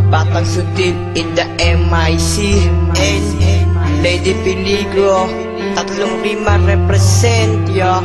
Batang Sutil in the MIC and Lady Peligro. Tatlong rima represent ya.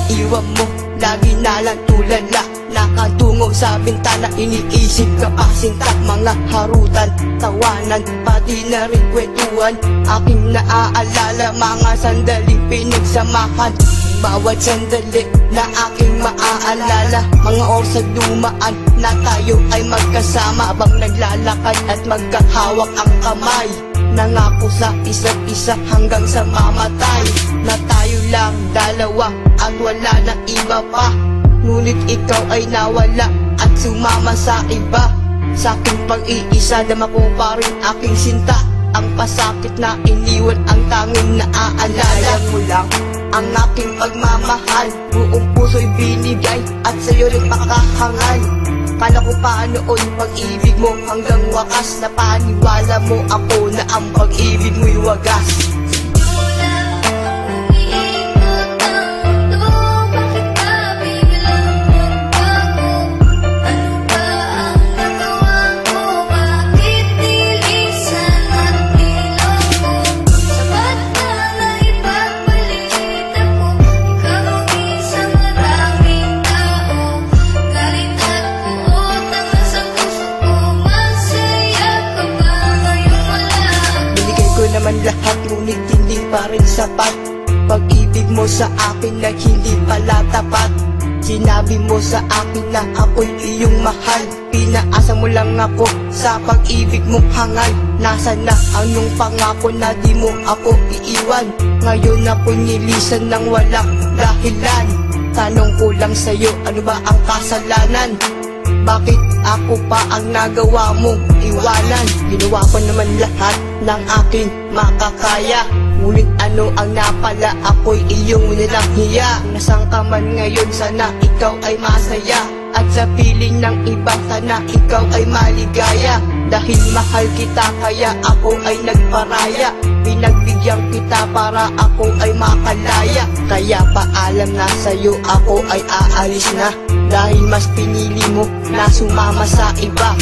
Iwan mo, lagi nalang tulala. Nakatungo sa bintana, iniisip ka pa sintak. Mga harutan, tawanan, pati na rin kwentuhan. Aking naaalala, mga sandaling pinagsamahan. Bawat sandali na aking maaalala, mga oras dumaan na tayo ay magkasama. Habang naglalakad at magkahawak ang kamay, nangako sa isa't isa hanggang sa mamatay. Na tayo lang dalawa at wala na iba pa. Ngunit ikaw ay nawala at sumama sa iba. Sa aking pag-iisa, dama ko pa rin aking sinta. Ang pasakit na iniwan, ang tanging naaalala mo lang ang aking pagmamahal. Buong puso'y binigay at sa'yo rin pakahangal. Kala ko pa noon pag-ibig mo hanggang wakas. Napaniwala mo ako na ang pag-ibig mo'y wagas. Naman lahat ngunit hindi pa rin sapat. Pag-ibig mo sa akin na hindi pala tapat. Sinabi mo sa akin na ako'y iyong mahal. Pinaasa mo lang ako sa pag-ibig mong hangal. Nasaan na ang iyong pangako na di mo ako iiwan? Ngayon ako'y nilisan ng walang dahilan. Tanong ko lang sa'yo, ano ba ang kasalanan? Bakit ako pa ang nagawa mong iwanan? Ginawa ko naman lahat ng aking makakaya. Ngunit ano ang napala, ako'y iyong nilang hiya. Nasaan ka man ngayon, sana ikaw ay masaya. At sa piling ng iba, sana ikaw ay maligaya. Dahil mahal kita kaya ako ay nagparaya. Pinagbigyan kita para ako ay makalaya. Kaya paalam na sa'yo, ako ay aalis na. Dahil mas pinili mo na sumama sa iba.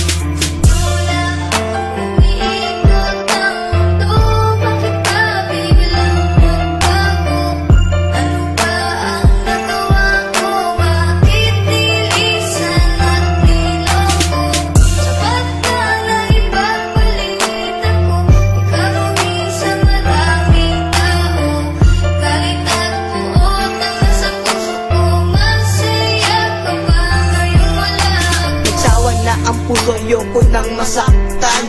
Puso ayoko nang masaktan.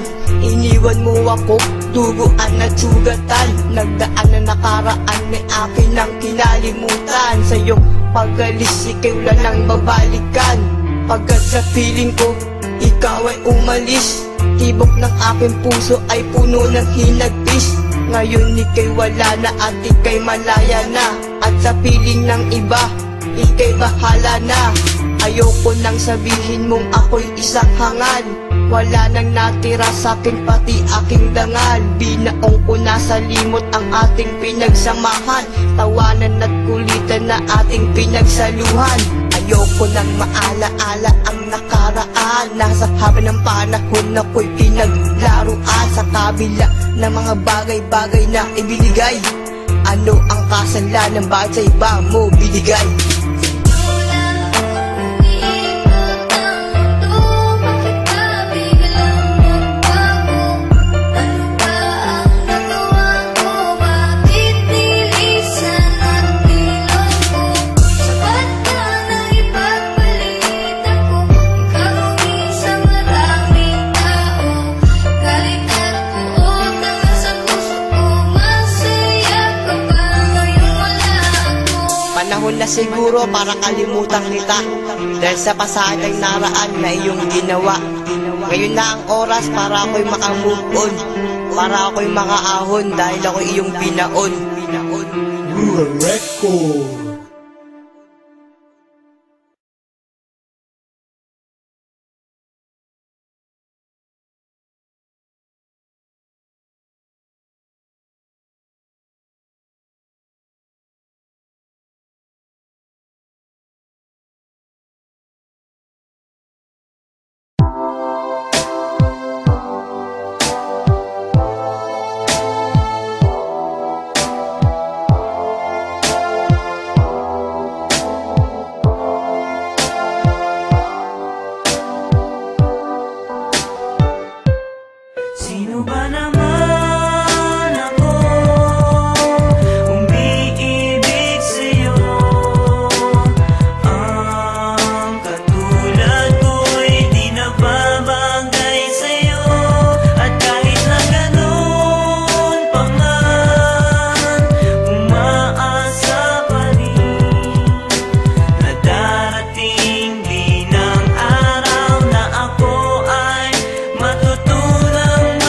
Iniwan mo ako, duguan at sugatan. Nagdaan na nakaraan ni akin ang kinalimutan. Sa'yo pag-alis, ikaw lang nang babalikan. Pagkat sa piling ko, ikaw ay umalis. Tibok ng aking puso ay puno ng hinagpis. Ngayon ika'y wala na at ika'y malaya na. At sa piling ng iba, ika'y bahala na. Ayoko nang sabihin mong ako'y isang hangal. Wala nang natira sa'kin pati aking dangal. Binaong ko na sa limot ang ating pinagsamahan. Tawanan at kulitan na ating pinagsaluhan. Ayoko nang maala-ala ang nakaraan. Nasa haba ng panahon ako'y pinaglaruan. Sa kabila ng mga bagay-bagay na ibinigay. Ano ang kasalanan, bakit sa iba mo binigay? Panahon na siguro para kalimutan kita dahil sa pasadang naraan na iyong ginawa. Ngayon na ang oras para ako'y makamove on, para ako'y makaahon dahil ako iyong binaon. Record. Sino ba naman ako umiibig sa'yo? Ang katulad ko'y di nababagay sa'yo. At kahit na ganun pa man, umaasa pa rin na darating din ang araw na ako ay matutunan.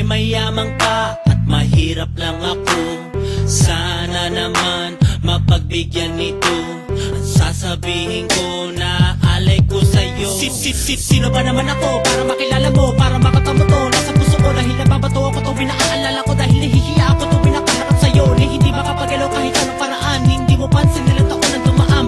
Mayaman ka at mahirap lang ako. Sana naman mapagbigyan nito ang sasabihin ko na alay ko sa'yo. Sino ba naman ako para makilala mo, para makatamo to? Nasa puso ko dahil nababato ako to, binaalala ko dahil nahihiya ako to, binakaharap sa'yo na hindi makapagalaw kahit anong paraan. Hindi mo pansin nilang taon na dumaan.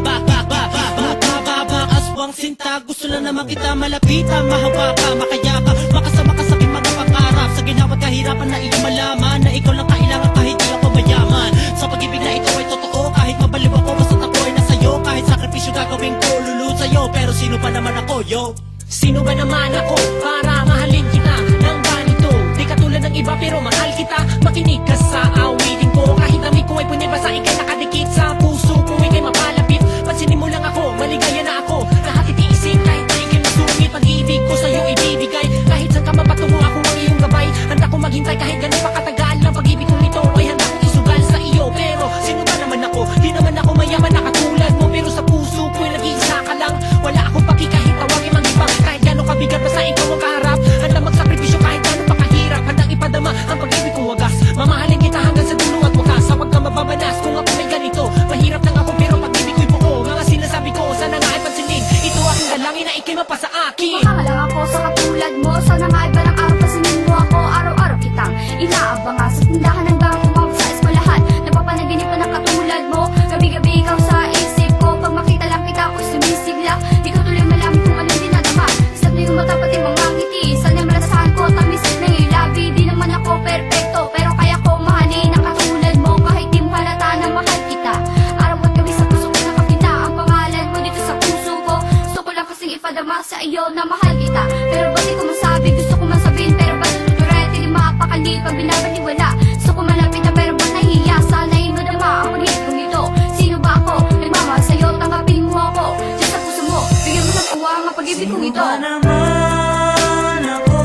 Aswang sinta, gusto lang naman kita malapitan, mahawa ka, makayaka, makasama ka sa aking mga pangarap. Sa ginawat kahirapan na iyong malaman na ikaw lang kailangan kahit di ako mayaman. Sa pag-ibig na ito ay totoo, kahit mabaliw ako basta't ako ay nasa'yo. Kahit sakripisyo gagawin ko, lulod sa'yo. Pero sino ba naman ako, yo? Sino ba naman ako para mahalin kita ng ganito? Di katulad ng iba pero mahal kita. Makinig ka sa awitin ko, kahit dami ko ay punibasa sa ikay nakadikit sa puso ko, ikay mapalapit. Pansinin mo lang ako, maligaya na ako. Lahat itiisin kahit na ikay masungit. Pag-ibig ko sa'yo ibibigay, kahit saan ka mapatungo ako ang iyong gabay. Handa ko maghintay kahit ganun pa katagal. Ang pag-ibig kong ito ay handa kong isugal sa iyo. Pero sino ba naman ako? Di naman ako mayaman na katulad mo, pero sa puso ko'y nag-iisa ka lang. Wala akong paki kahit tawagin mag-ibang, kahit gano'ng kabigat pa sa ikaw ang kaharap. Handa magsakripisyo kahit gano'ng pa kahirap. Handang ipadama ang pag-ibig kong wagas. Mamahalin kita hanggang sa dulo at wakas. Huwag ka mababanas kung ako may ganito. Mahirap lang ako pero pag-ibig ko'y buo. Mga sinasabi ko sana nga ay pansinin. Ito aking dalangin na ikay mapasa akin. Makahalang ako sa katulad mo. Sana nga ay parang araw pasinin mo ako. Araw-araw kitang inaabang sa tindahan hanggang kumawag sa eskwelahan. Napapanaginip na ng katulad mo. Gabi-gabi ikaw sa isip ko. Pag makita lang kita ako'y sumisigla. Di ko tuloy malaman kung anong dinadama. Isap na yung mata pati mga ngiti. Sana malasahan ko tamis ng ilabi. Di naman ako perfecto pero kaya ko mahalin ang katulad mo. Kahit di mo halata na mahal kita. Araw at gabi sa puso ko nakakita ang pangalan mo dito sa puso ko. Gusto ko lang kasing ipadama sa iyo na mahal kita. Pero ba't di ko masabi? Gusto ko masabihin pero ba't natuturet? Hindi mapakali pag binabaliwala. Gusto ko malapit na pero ba't nahihiya? Sana'y madama ang pag-ibig kong ito. Sino ba ako? Nagmamahal sa'yo, tanggapin mo ako. Diyan sa puso mo, bigyan mo ng uwang ang pag-ibig kong ito. Sino ba naman ako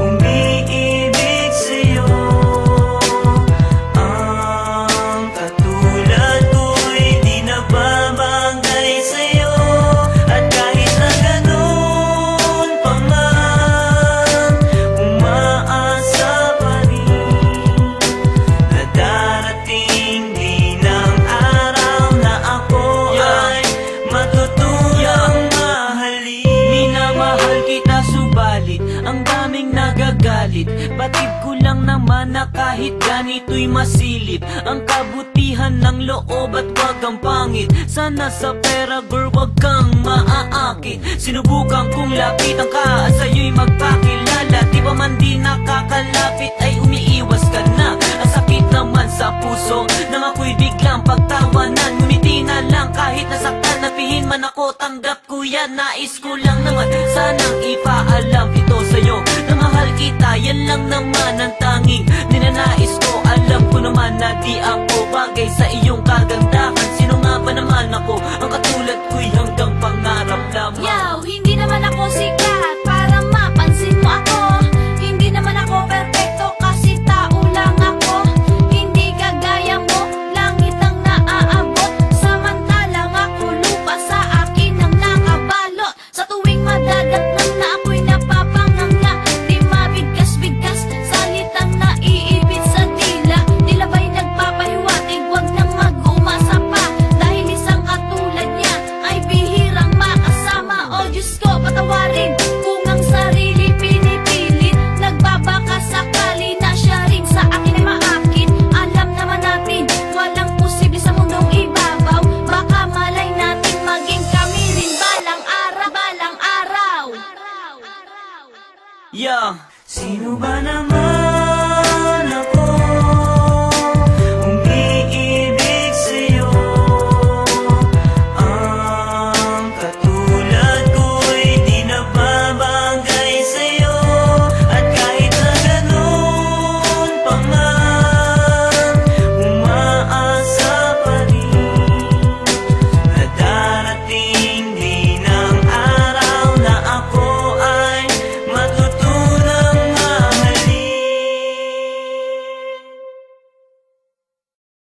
umiibig sa'yo? Ang katulad ko'y di nababagay sa'yo. At kahit na ganun pa man, umaasa pa rin na darating din ang araw na ako ay matutuyang mahalin. Minamahal kita subalit ang daming nagagalit. Batid ko lang naman na kahit ganito'y masilip ang kabutihan ng loob at wag ang pangit. Sana sa pera girl wag kang maaakit. Sinubukan kong lapitan ka at sa'yo'y magpakilala. Di ba man di nakakalapit ay umiiwas ka na. Ang sakit naman sa puso nang ako'y biglang pagtawanan. Ngumiti na lang kahit nasaktan, napihin man ako, tanggap ko yan. Nais ko lang naman sanang ipaalam ito sa'yo na mahal kita, yan lang naman ang tanging ninanais ko. Alam ko naman na di ako bagay sa iyong kagandahan. Sino nga ba naman ako? Ang katulad